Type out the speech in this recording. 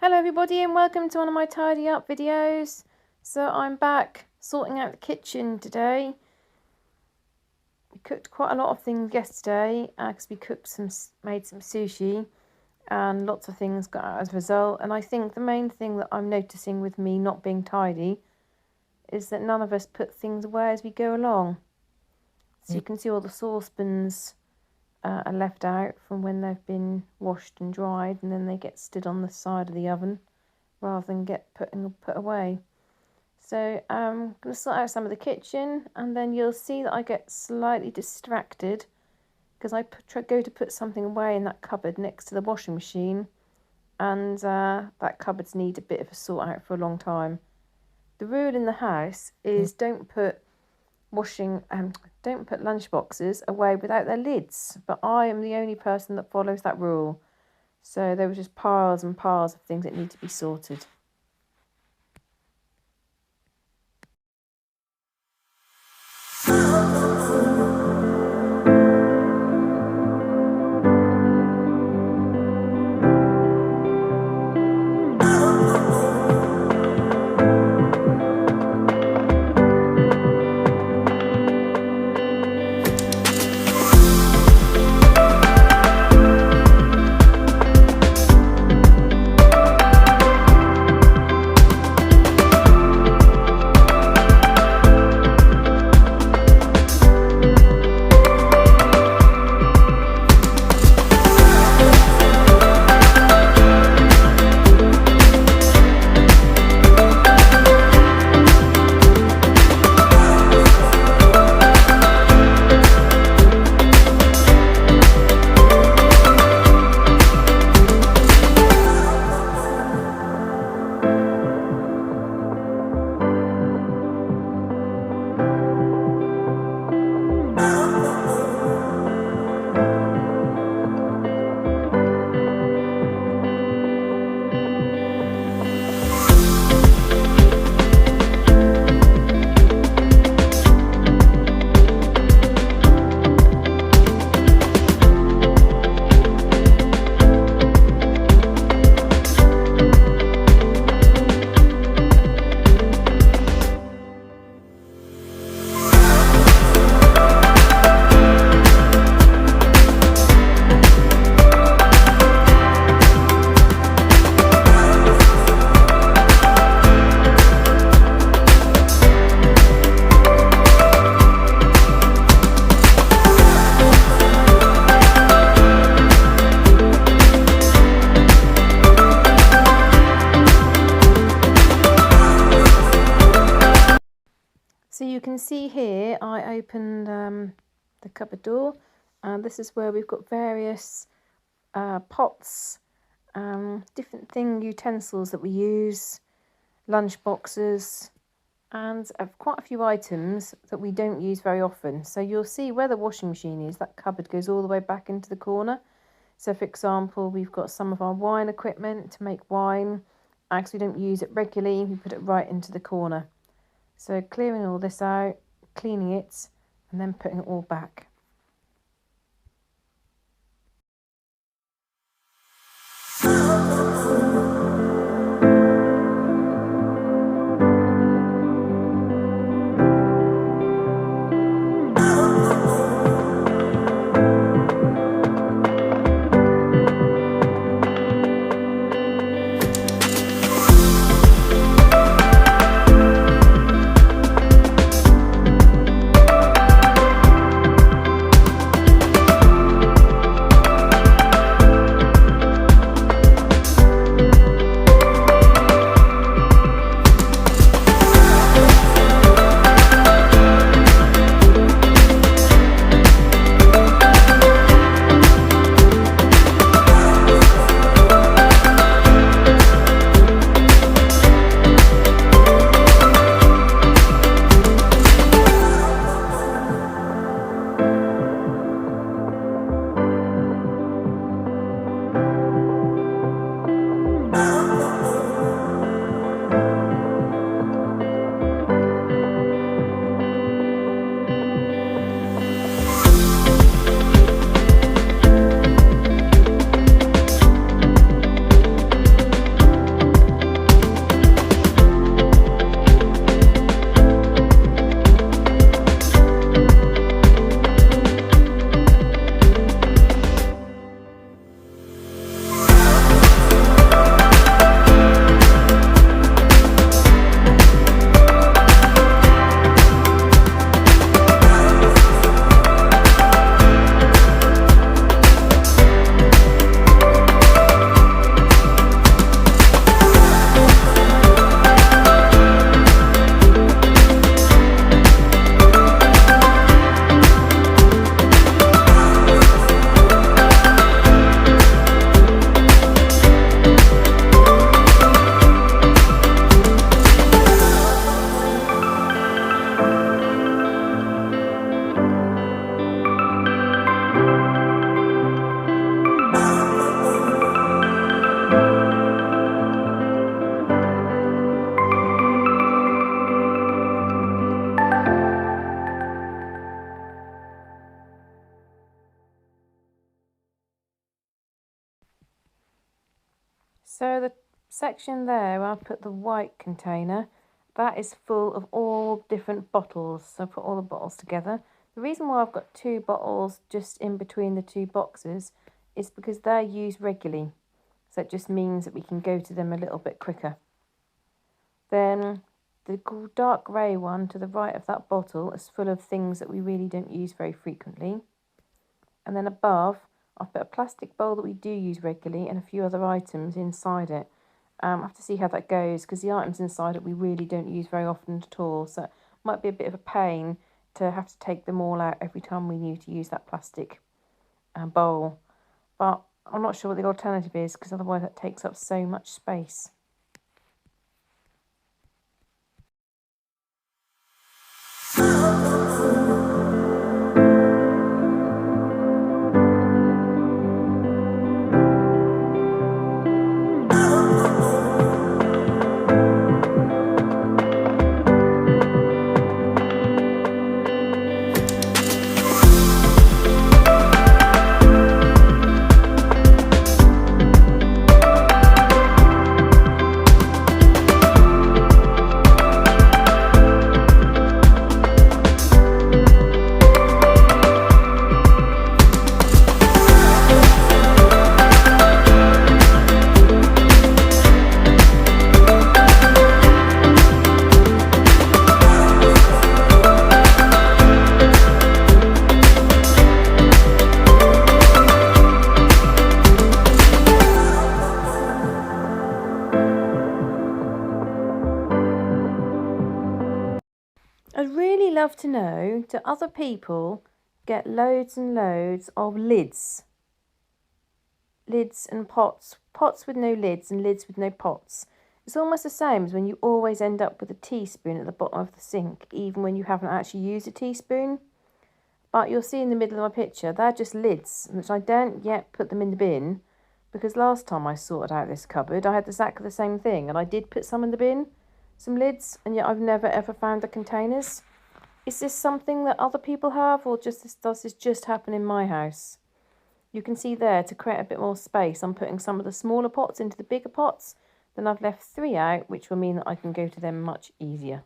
Hello everybody and welcome to one of my tidy up videos. So I'm back sorting out the kitchen today. We cooked quite a lot of things yesterday because we made some sushi, and lots of things got out as a result. And I think the main thing that I'm noticing with me not being tidy is that none of us put things away as we go along. So you can see all the saucepans are left out from when they've been washed and dried, and then they get stood on the side of the oven rather than get put away. So I'm going to sort out some of the kitchen, and then you'll see that I get slightly distracted because I go to put something away in that cupboard next to the washing machine, and that cupboard's need a bit of a sort out for a long time. The rule in the house is don't put lunch boxes away without their lids, but I am the only person that follows that rule. So there were just piles and piles of things that need to be sorted. So you can see here I opened the cupboard door, and this is where we've got various pots, different utensils that we use, lunch boxes, and quite a few items that we don't use very often. So you'll see where the washing machine is, that cupboard goes all the way back into the corner. So for example, we've got some of our wine equipment to make wine. Actually, we don't use it regularly, we put it right into the corner. So clearing all this out, cleaning it, and then putting it all back. So the section there where I put the white container, that is full of all different bottles. So I put all the bottles together. The reason why I've got 2 bottles just in between the 2 boxes is because they're used regularly. So it just means that we can go to them a little bit quicker. Then the dark grey one to the right of that bottle is full of things that we really don't use very frequently. And then above, I've put a plastic bowl that we do use regularly and a few other items inside it. I have to see how that goes because the items inside it we really don't use very often at all. So it might be a bit of a pain to have to take them all out every time we need to use that plastic bowl. But I'm not sure what the alternative is because otherwise that takes up so much space. I'd really love to know, do other people get loads and loads of lids? Lids and pots. Pots with no lids and lids with no pots. It's almost the same as when you always end up with a teaspoon at the bottom of the sink, even when you haven't actually used a teaspoon. But you'll see in the middle of my picture, they're just lids, which I don't yet put them in the bin, because last time I sorted out this cupboard, I had exactly the same thing, and I did put some in the bin, some lids, and yet I've never ever found the containers. Is this something that other people have, or does this just happen in my house? You can see there, to create a bit more space, I'm putting some of the smaller pots into the bigger pots. Then I've left 3 out, which will mean that I can go to them much easier.